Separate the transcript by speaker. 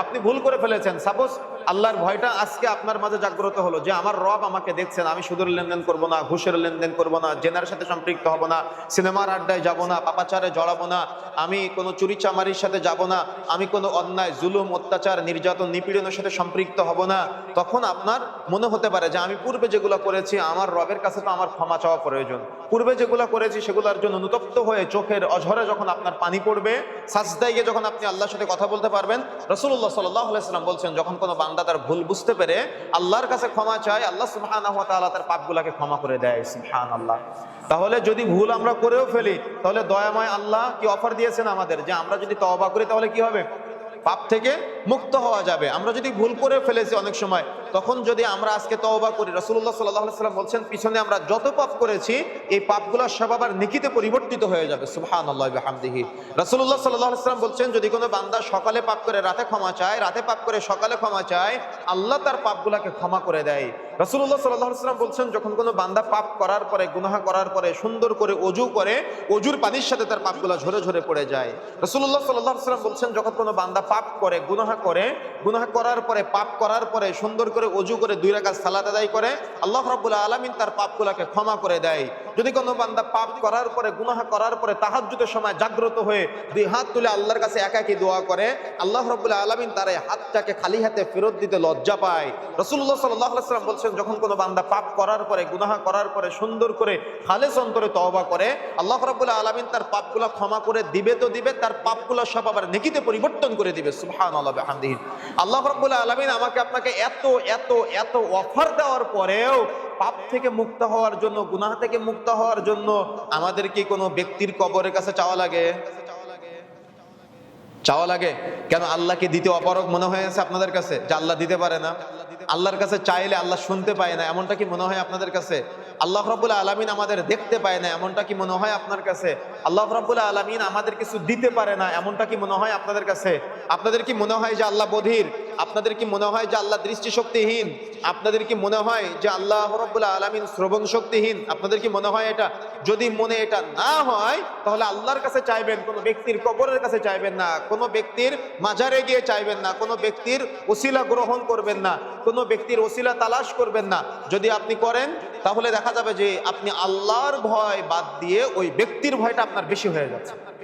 Speaker 1: আপনি ভুল করে ফেলেছেন, সাপোজ আল্লাহর ভয়টা আজকে আপনার মাঝে জাগ্রত হলো যে আমার রব আমাকে দেখছেন, আমি সুদের লেনদেন করব না, ঘুষের লেনদেন করব না, জেনার সাথে সম্পৃক্ত হব না, সিনেমার আড্ডায় যাব না, পাপাচারে জড়াবো না, আমি কোনো চুরি চামারির সাথে যাব না, আমি কোনো অন্যায় জুলুম অত্যাচার নির্যাতন নিপীড়নের সাথে সম্পৃক্ত হব না। তখন আপনার মনে হতে পারে যে আমি পূর্বে যেগুলো করেছি আমার রবের কাছে তো আমার ক্ষমা চাওয়া প্রয়োজন। পূর্বে যেগুলো করেছি সেগুলোর জন্য অনুতপ্ত হয়ে চোখের অঝরে যখন আপনার পানি পড়বে, সাজদায় গিয়ে যখন আপনি আল্লাহর সাথে কথা বলতে পারবেন, রাসূলুল্লাহ সাল্লাল্লাহু আলাইহি ওয়াসাল্লাম বলছেন যখন কোনো বান্দা তার ভুল বুঝতে পেরে আল্লাহর কাছে ক্ষমা চায়, আল্লাহ সুবহানাহু ওয়া তাআলা তার পাপগুলোকে ক্ষমা করে দেয়। সুবহানাল্লাহ। তাহলে যদি ভুল আমরা করেও ফেলি, তাহলে দয়াময় আল্লাহ কি অফার দিয়েছেন আমাদের যে আমরা যদি তওবা করি তাহলে কি হবে? পাপ থেকে মুক্ত হওয়া যাবে। আমরা যদি ভুল করে ফেলেছি অনেক সময়, তখন যদি আমরা আজকে তওবা করি, রাসূলুল্লাহ সাল্লাল্লাহু আলাইহি ওয়াসাল্লাম বলছেন পিছনে আমরা যত পাপ করেছি এই পাপগুলো সব আবার নেকিতে পরিবর্তিত হয়ে যাবে। সুবহানাল্লাহি ওয়া বিহামদিহি। রাসূলুল্লাহ সাল্লাল্লাহু আলাইহি ওয়াসাল্লাম বলছেন যদি কোনো বান্দা সকালে পাপ করে রাতে ক্ষমা চায়, রাতে পাপ করে সকালে ক্ষমা চায়, আল্লাহ তার পাপগুলোকে ক্ষমা করে দেয়। রাসূলুল্লাহ সাল্লাল্লাহু আলাইহি ওয়াসাল্লাম বলছেন যখন কোনো বান্দা পাপ করার পরে, গুনাহ করার পরে সুন্দর করে ওযু করে, ওযুর পানির সাথে তার পাপগুলো ঝরে ঝরে পড়ে যায়। রাসূলুল্লাহ সাল্লাল্লাহু আলাইহি ওয়াসাল্লাম বলছেন যখন কোনো বান্দা পাপ করে, গুনাহ করার পরে, পাপ করার পরে সুন্দর করে ওযু করে 2 রাকাত সালাত আদায় করে, আল্লাহ রাব্বুল আলামিন তার পাপগুলোকে ক্ষমা করে দেয়। যদি কোনো বান্দা পাপ করার পরে, গুনাহ করার পরে তাহাজ্জুদের সময় জাগ্রত হয়ে 2 হাত তুলে আল্লাহর কাছে একাকী দোয়া করে, আল্লাহ রাব্বুল আলামিন তার এই হাতটাকে খালি হাতে ফেরত দিতে লজ্জা পায়। রাসূলুল্লাহ সাল্লাল্লাহু আলাইহি ওয়াসাল্লাম বলছেন যখন কোনো বান্দা পাপ করার পরে, গুনাহ করার পরে সুন্দর করে খালেস অন্তরে তওবা করে, আল্লাহ রাব্বুল আলামিন তার পাপগুলো ক্ষমা করে দিবে তো দিবে, তার পাপগুলো সব আবার নেকিতে পরিবর্তন করে দিবে। সুবহানাল্লাহ ওয়া বিহামদিহি। আল্লাহ রাব্বুল আলামিন আমাকে আপনাকে এত এত এত অফার দেওয়ার পরেও পাপ থেকে মুক্ত হওয়ার জন্য, গুনাহ থেকে মুক্ত হওয়ার জন্য আমাদের কি কোনো ব্যক্তির কবরের কাছে চাওয়া লাগে? চাওয়া লাগে কেন? আল্লাহকে দিতে অপারগ মনে হয়েছে আপনাদের কাছে যে আল্লাহ দিতে পারে না? আল্লাহর কাছে চাইলে আল্লাহ শুনতে পায় না এমনটা কি মনে হয় আপনাদের কাছে? আল্লাহ রাব্বুল আলামিন আমাদের দেখতে পায় না এমনটা কি মনে হয় আপনার কাছে? আল্লাহ রাব্বুল আলামিন আমাদের কিছু দিতে পারে না এমনটা কি মনে হয় আপনাদের কাছে? আপনাদের কি মনে হয় যে আল্লাহ বধির? আপনাদের কি মনে হয় যে আল্লাহ দৃষ্টিশক্তিহীন? আপনাদের কি মনে হয় যে আল্লাহ রাব্বুল আলামিন শ্রবণ শক্তিহীন? আপনাদের কি মনে হয় এটা? যদি মনে এটা না হয় তাহলে আল্লাহর কাছে চাইবেন, কোনো ব্যক্তির কবরের কাছে চাইবেন না, কোনো ব্যক্তির মাজারে গিয়ে চাইবেন না, কোনো ব্যক্তির ওসিলা গ্রহণ করবেন না, কোনো ব্যক্তির ওসিলা তালাশ করবেন না। যদি আপনি করেন তাহলে দেখা যাবে যে আপনি আল্লাহর ভয় বাদ দিয়ে ওই ব্যক্তির ভয়টা আপনার বেশি হয়ে যাচ্ছে।